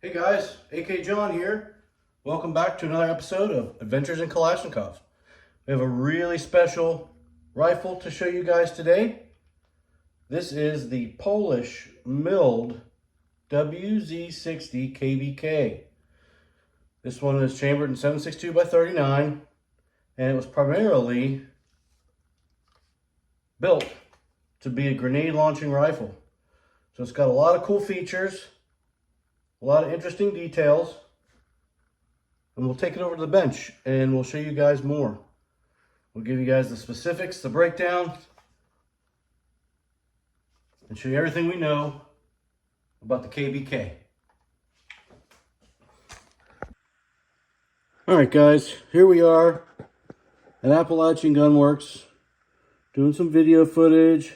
Hey guys, AK John here. Welcome back to another episode of Adventures in Kalashnikov. We have a really special rifle to show you guys today. This is the Polish Milled WZ60 KBK. This one is chambered in 7.62 by 39, and it was primarily built to be a grenade launching rifle. So it's got a lot of cool features, a lot of interesting details, and we'll take it over to the bench and we'll show you guys more. We'll give you guys the specifics, the breakdown, and show you everything we know about the KBK. All right, guys, here we are at Appalachian Gunworks doing some video footage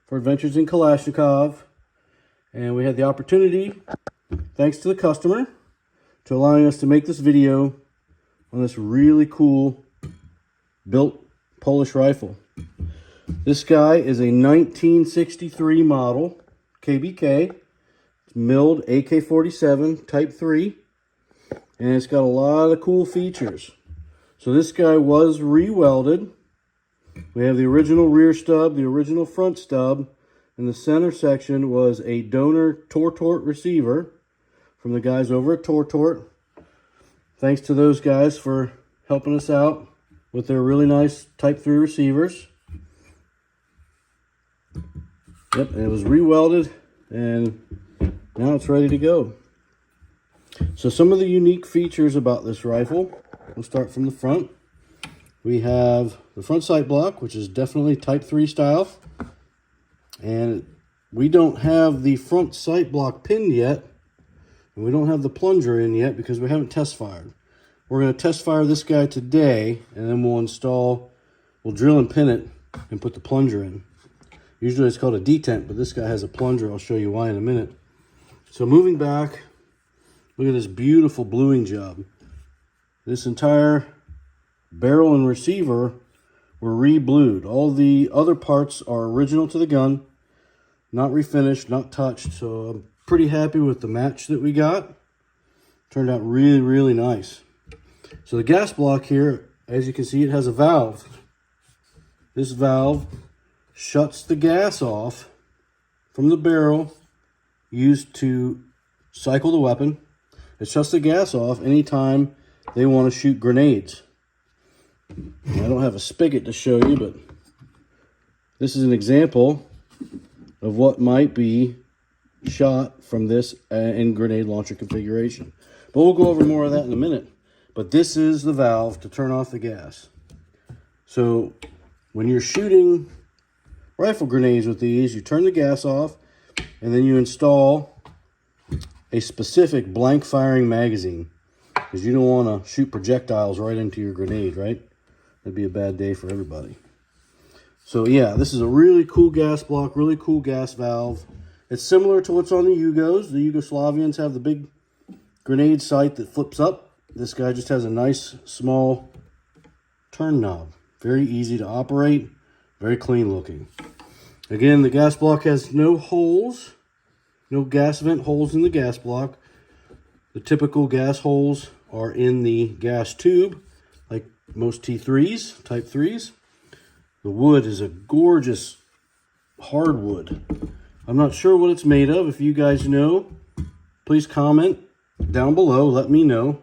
for Adventures in Kalashnikov, and we had the opportunity, thanks to the customer, to allowing us to make this video on this really cool built Polish rifle. This guy is a 1963 model KBK. It's milled AK-47 Type 3, and it's got a lot of cool features. So this guy was re-welded. We have the original rear stub, the original front stub, and the center section was a donor Tortort receiver from the guys over at Tortort. Thanks to those guys for helping us out with their really nice Type 3 receivers. Yep, and it was re-welded, and now it's ready to go. So some of the unique features about this rifle, we'll start from the front. We have the front sight block, which is definitely Type 3 style. And we don't have the front sight block pinned yet. And we don't have the plunger in yet because we haven't test fired. We're going to test fire this guy today, and then we'll drill and pin it and put the plunger in. Usually it's called a detent, but this guy has a plunger. I'll show you why in a minute. So moving back, look at this beautiful bluing job. This entire barrel and receiver were re-blued. All the other parts are original to the gun, not refinished, not touched. So I'm pretty happy with the match that we got. Turned out really, really nice. So the gas block here, as you can see, it has a valve. This valve shuts the gas off from the barrel used to cycle the weapon. It shuts the gas off anytime they want to shoot grenades. I don't have a spigot to show you, but this is an example of what might be shot from this in grenade launcher configuration. But we'll go over more of that in a minute. But this is the valve to turn off the gas. So when you're shooting rifle grenades with these, you turn the gas off, and then you install a specific blank firing magazine, because you don't want to shoot projectiles right into your grenade, right? That'd be a bad day for everybody. So yeah, this is a really cool gas block, really cool gas valve. It's similar to what's on the Yugos. The Yugoslavians have the big grenade sight that flips up. This guy just has a nice small turn knob. Very easy to operate, very clean looking. Again, the gas block has no holes, no gas vent holes in the gas block. The typical gas holes are in the gas tube, like most T3s, Type 3s. The wood is a gorgeous hardwood. I'm not sure what it's made of. If you guys know, please comment down below. Let me know.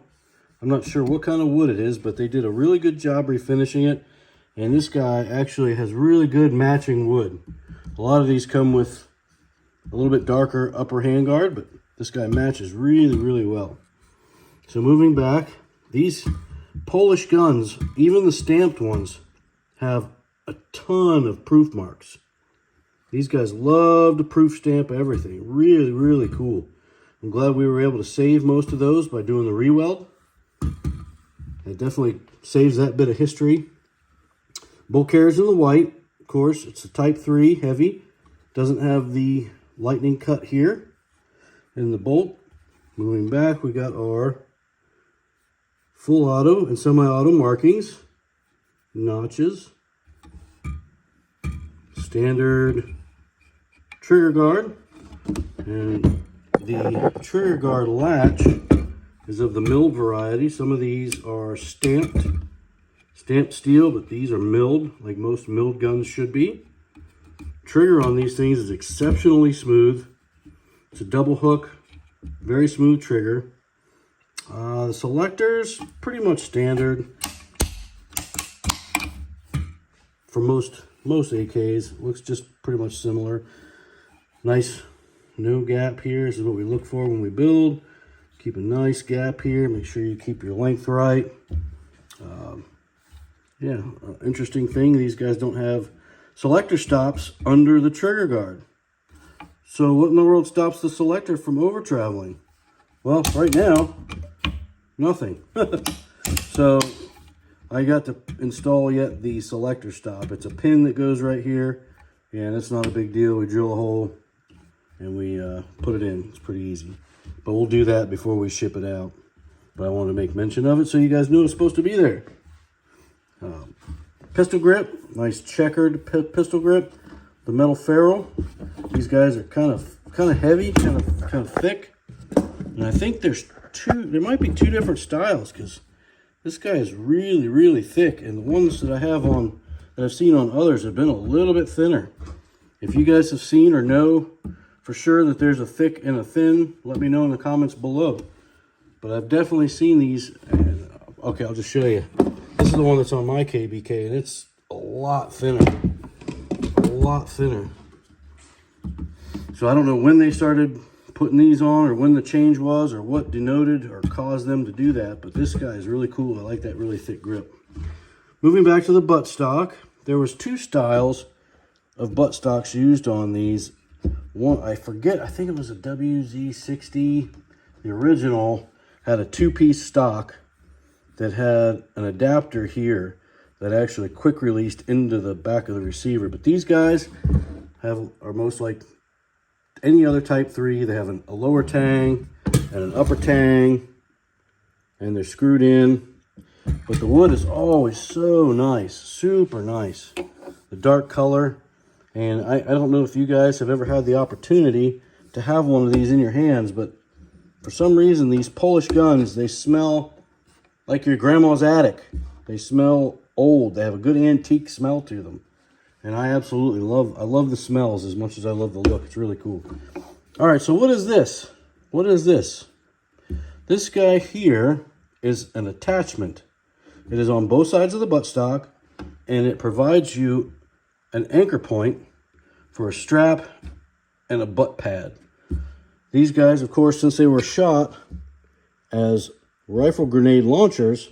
I'm not sure what kind of wood it is, but they did a really good job refinishing it. And this guy actually has really good matching wood. A lot of these come with a little bit darker upper handguard, but this guy matches really, really well. So moving back, these Polish guns, even the stamped ones, have a ton of proof marks. These guys love to proof stamp everything. Really, really cool. I'm glad we were able to save most of those by doing the re-weld. It definitely saves that bit of history. Bolt carriers in the white. Of course, it's a Type 3 heavy. Doesn't have the lightning cut here. And the bolt, moving back, we got our full auto and semi-auto markings, notches, standard trigger guard, and the trigger guard latch is of the milled variety. Some of these are stamped steel, but these are milled, like most milled guns should be. Trigger on these things is exceptionally smooth. It's a double hook, very smooth trigger. The selectors, pretty much standard for most AKs. Looks just pretty much similar. Nice, no gap here. This is what we look for when we build. Keep a nice gap here. Make sure you keep your length right. Interesting thing, these guys don't have selector stops under the trigger guard. So what in the world stops the selector from over traveling? Well, right now, nothing. So I got to install yet the selector stop. It's a pin that goes right here, and it's not a big deal. We drill a hole and we put it in. It's pretty easy. But we'll do that before we ship it out. But I wanted to make mention of it so you guys knew it was supposed to be there. Pistol grip, nice checkered pistol grip. The metal ferrule. These guys are kind of heavy, kind of thick. And I think there might be two different styles, because this guy is really, really thick, and the ones that I've seen on others have been a little bit thinner. If you guys have seen or know for sure that there's a thick and a thin, let me know in the comments below. But I've definitely seen these, and okay, I'll just show you. This is the one that's on my KBK, and it's a lot thinner. A lot thinner. So I don't know when they started putting these on, or when the change was, or what denoted or caused them to do that, but this guy is really cool. I like that really thick grip. Moving back to the buttstock, there was two styles of buttstocks used on these. One, I forget, I think it was a WZ60. The original had a two-piece stock that had an adapter here that actually quick released into the back of the receiver. But these guys are most like any other Type 3. They have a lower tang and an upper tang, and they're screwed in. But the wood is always so nice, super nice. The dark color. And I don't know if you guys have ever had the opportunity to have one of these in your hands, but for some reason, these Polish guns, they smell like your grandma's attic. They smell old. They have a good antique smell to them. And I absolutely love the smells as much as I love the look. It's really cool. All right, so what is this? What is this? This guy here is an attachment. It is on both sides of the buttstock, and it provides you an anchor point for a strap and a butt pad. These guys, of course, since they were shot as rifle grenade launchers,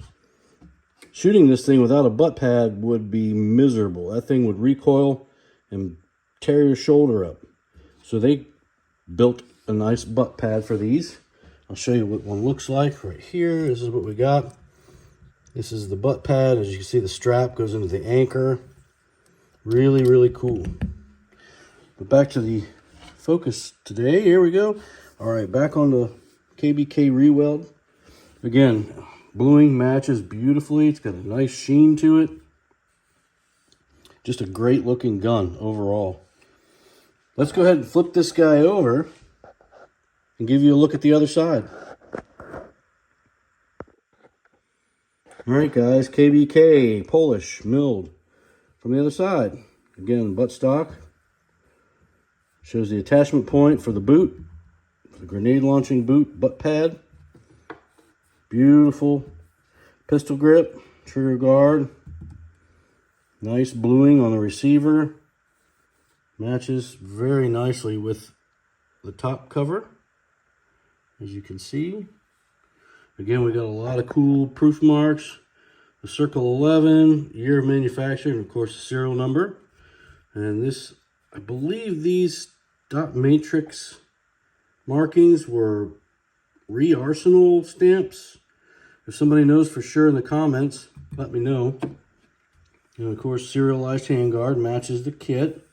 shooting this thing without a butt pad would be miserable. That thing would recoil and tear your shoulder up. So they built a nice butt pad for these. I'll show you what one looks like right here. This is what we got. This is the butt pad. As you can see, the strap goes into the anchor. Really, really cool. But back to the focus today. Here we go. All right, back on the KBK Reweld. Again, bluing matches beautifully. It's got a nice sheen to it. Just a great looking gun overall. Let's go ahead and flip this guy over and give you a look at the other side. All right, guys, KBK, Polish Milled. From the other side, again, buttstock. Shows the attachment point for the boot, for the grenade launching boot butt pad. Beautiful pistol grip, trigger guard. Nice bluing on the receiver. Matches very nicely with the top cover, as you can see. Again, we got a lot of cool proof marks. The Circle 11, year of manufacture, and of course the serial number. And this, I believe these dot matrix markings were Arsenal stamps. If somebody knows for sure in the comments, let me know. And of course, serialized handguard matches the kit.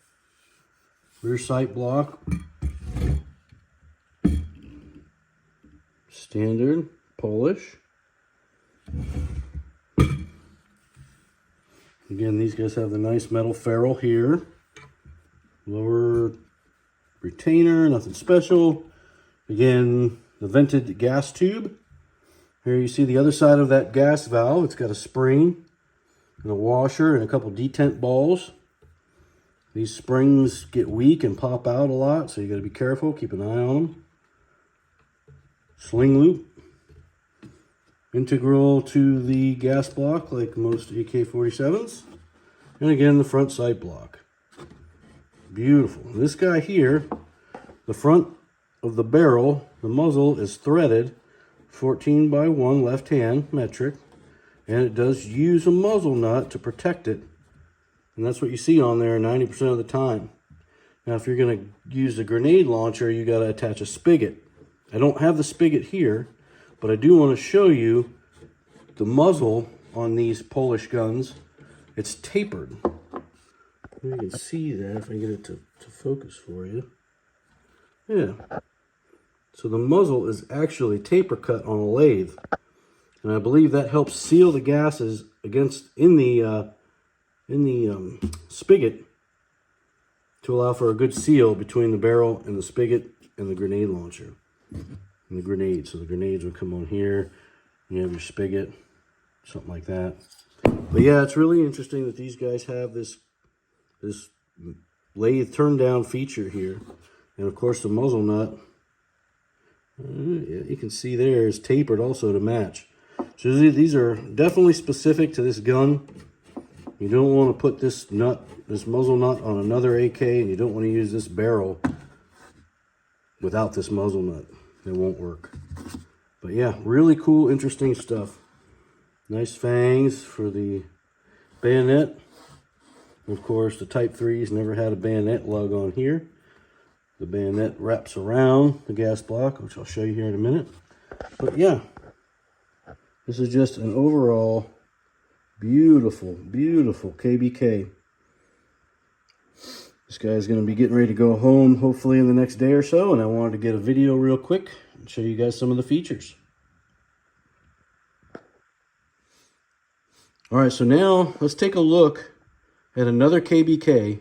Rear sight block. Standard Polish. Again, these guys have the nice metal ferrule here. Lower retainer, nothing special. Again, the vented gas tube. Here you see the other side of that gas valve. It's got a spring and a washer and a couple detent balls. These springs get weak and pop out a lot, so you got to be careful. Keep an eye on them. Sling loop. Integral to the gas block like most AK-47s. And again, the front sight block. Beautiful. This guy here, the front of the barrel, the muzzle is threaded 14 by 1 left hand metric, and it does use a muzzle nut to protect it, and that's what you see on there 90% of the time. Now if you're going to use a grenade launcher, you got to attach a spigot. I don't have the spigot here, but I do want to show you the muzzle on these Polish guns. It's tapered. You can see that if I get it to focus for you. Yeah. So the muzzle is actually taper cut on a lathe. And I believe that helps seal the gases against in the spigot to allow for a good seal between the barrel and the spigot and the grenade launcher. And the grenade. So the grenades would come on here. You have your spigot, something like that. But yeah, it's really interesting that these guys have this lathe turn down feature here. And of course the muzzle nut, you can see there is tapered also to match. So these are definitely specific to this gun. You don't want to put this muzzle nut on another AK, and you don't want to use this barrel without this muzzle nut. It won't work. But yeah, really cool, interesting stuff. Nice fangs for the bayonet. Of course, the Type 3's never had a bayonet lug on here. The bayonet wraps around the gas block, which I'll show you here in a minute. But yeah, this is just an overall beautiful, beautiful KBK. This guy's going to be getting ready to go home hopefully in the next day or so, and I wanted to get a video real quick and show you guys some of the features. Alright, so now let's take a look at another KBK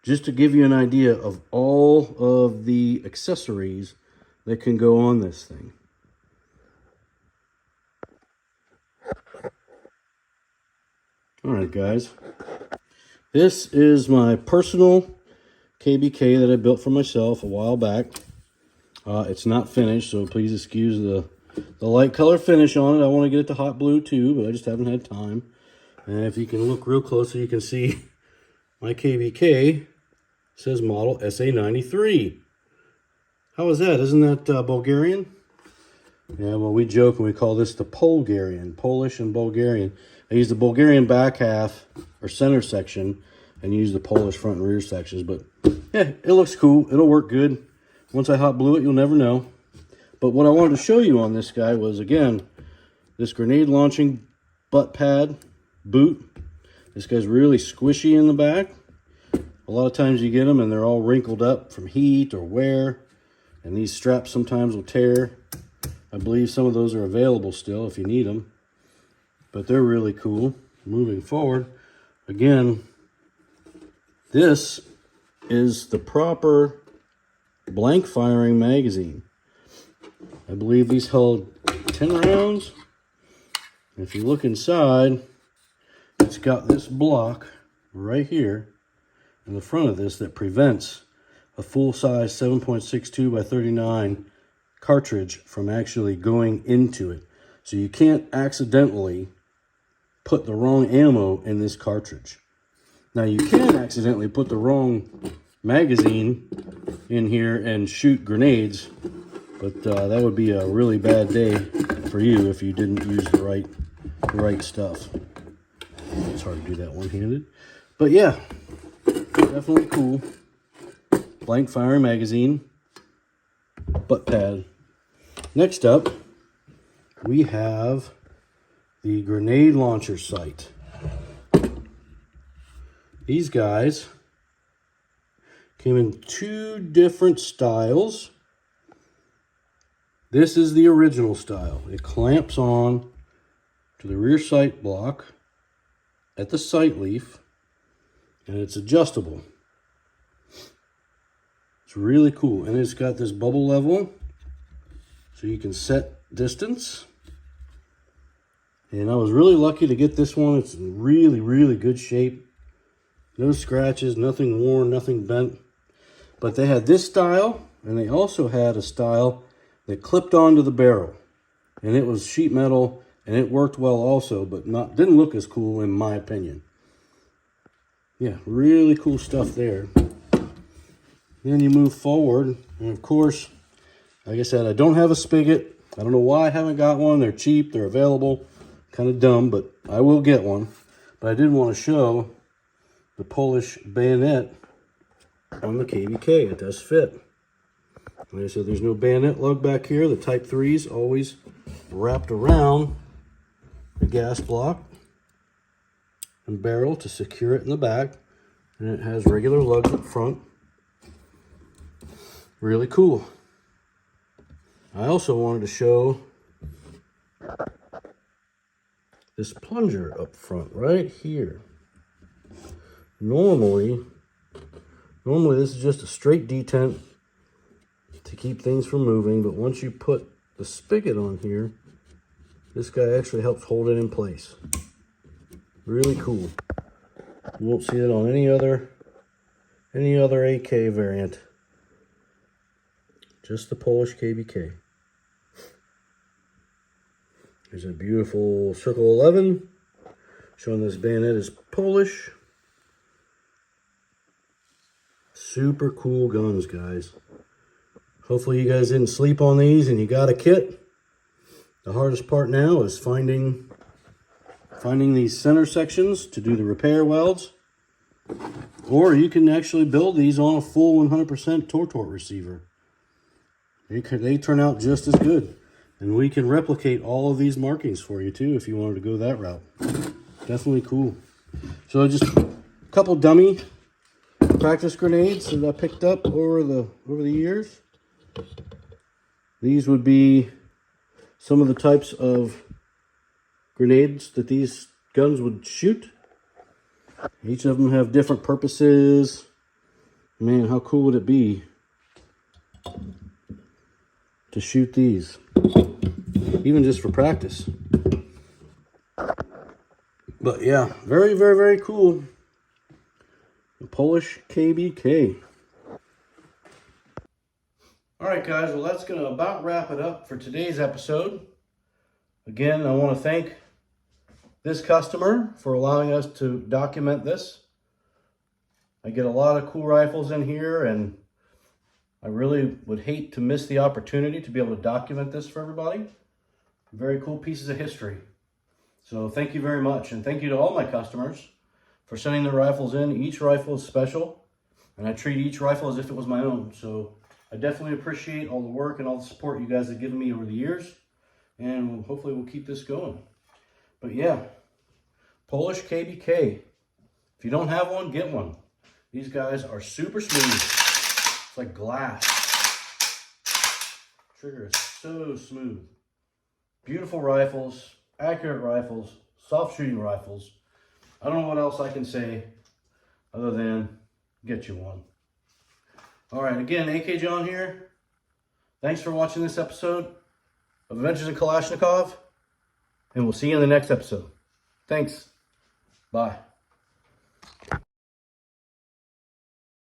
just to give you an idea of all of the accessories that can go on this thing. Alright guys, this is my personal KBK that I built for myself a while back. It's not finished, so please excuse the light color finish on it. I want to get it to hot blue too, but I just haven't had time. And if you can look real closer, you can see my KBK says model SA93. How is that? Isn't that Bulgarian? Yeah, well, we joke and we call this the Polgarian, Polish and Bulgarian. I use the Bulgarian back half or center section and use the Polish front and rear sections. But yeah, it looks cool. It'll work good. Once I hot blue it, you'll never know. But what I wanted to show you on this guy was, again, this grenade launching butt pad boot. This guy's really squishy in the back. A lot of times you get them and they're all wrinkled up from heat or wear. And these straps sometimes will tear. I believe some of those are available still if you need them. But they're really cool. Moving forward, again, this is the proper blank firing magazine. I believe these held 10 rounds. If you look inside, it's got this block right here in the front of this that prevents a full-size 7.62 by 39 cartridge from actually going into it. So you can't accidentally put the wrong ammo in this cartridge. Now you can accidentally put the wrong magazine in here and shoot grenades, but that would be a really bad day for you if you didn't use the right stuff. It's hard to do that one-handed. But yeah, definitely cool. Blank firing magazine, butt pad. Next up, we have the grenade launcher sight. These guys came in two different styles. This is the original style. It clamps on to the rear sight block at the sight leaf, and it's adjustable. It's really cool, and it's got this bubble level so you can set distance. And I was really lucky to get this one. It's in really, really good shape. No scratches, nothing worn, nothing bent. But they had this style, and they also had a style that clipped onto the barrel. And it was sheet metal, and it worked well also, but didn't look as cool in my opinion. Yeah, really cool stuff there. Then you move forward, and of course, like I said, I don't have a spigot. I don't know why I haven't got one. They're cheap, they're available. Kind of dumb, but I will get one. But I did want to show the Polish bayonet on the KBK. It does fit. Like I said, there's no bayonet lug back here. The Type 3's always wrapped around the gas block and barrel to secure it in the back. And it has regular lugs up front. Really cool. I also wanted to show this plunger up front right here. Normally this is just a straight detent to keep things from moving, but once you put the spigot on here, this guy actually helps hold it in place. Really cool. You won't see it on any other AK variant. Just the Polish KBK. There's a beautiful Circle 11 showing this bayonet is Polish. Super cool guns, guys. Hopefully you guys didn't sleep on these and you got a kit. The hardest part now is finding these center sections to do the repair welds. Or you can actually build these on a full 100% Tortort receiver. They turn out just as good. And we can replicate all of these markings for you too if you wanted to go that route. Definitely cool. So just a couple dummy practice grenades that I picked up over the years. These would be some of the types of grenades that these guns would shoot. Each of them have different purposes. Man, how cool would it be to shoot these? Even just for practice. But yeah, very, very, very cool. The Polish KBK. Alright guys, well that's going to about wrap it up for today's episode. Again, I want to thank this customer for allowing us to document this. I get a lot of cool rifles in here, and I really would hate to miss the opportunity to be able to document this for everybody. Very cool pieces of history. So thank you very much, and thank you to all my customers for sending their rifles in. Each rifle is special, and I treat each rifle as if it was my own. So I definitely appreciate all the work and all the support you guys have given me over the years, and hopefully we'll keep this going. But yeah, Polish KBK. If you don't have one, get one. These guys are super smooth. It's like glass. Trigger is so smooth. Beautiful rifles, accurate rifles, soft shooting rifles. I don't know what else I can say other than get you one. All right, again, AK John here. Thanks for watching this episode of Adventures in Kalashnikov, and we'll see you in the next episode. Thanks. Bye.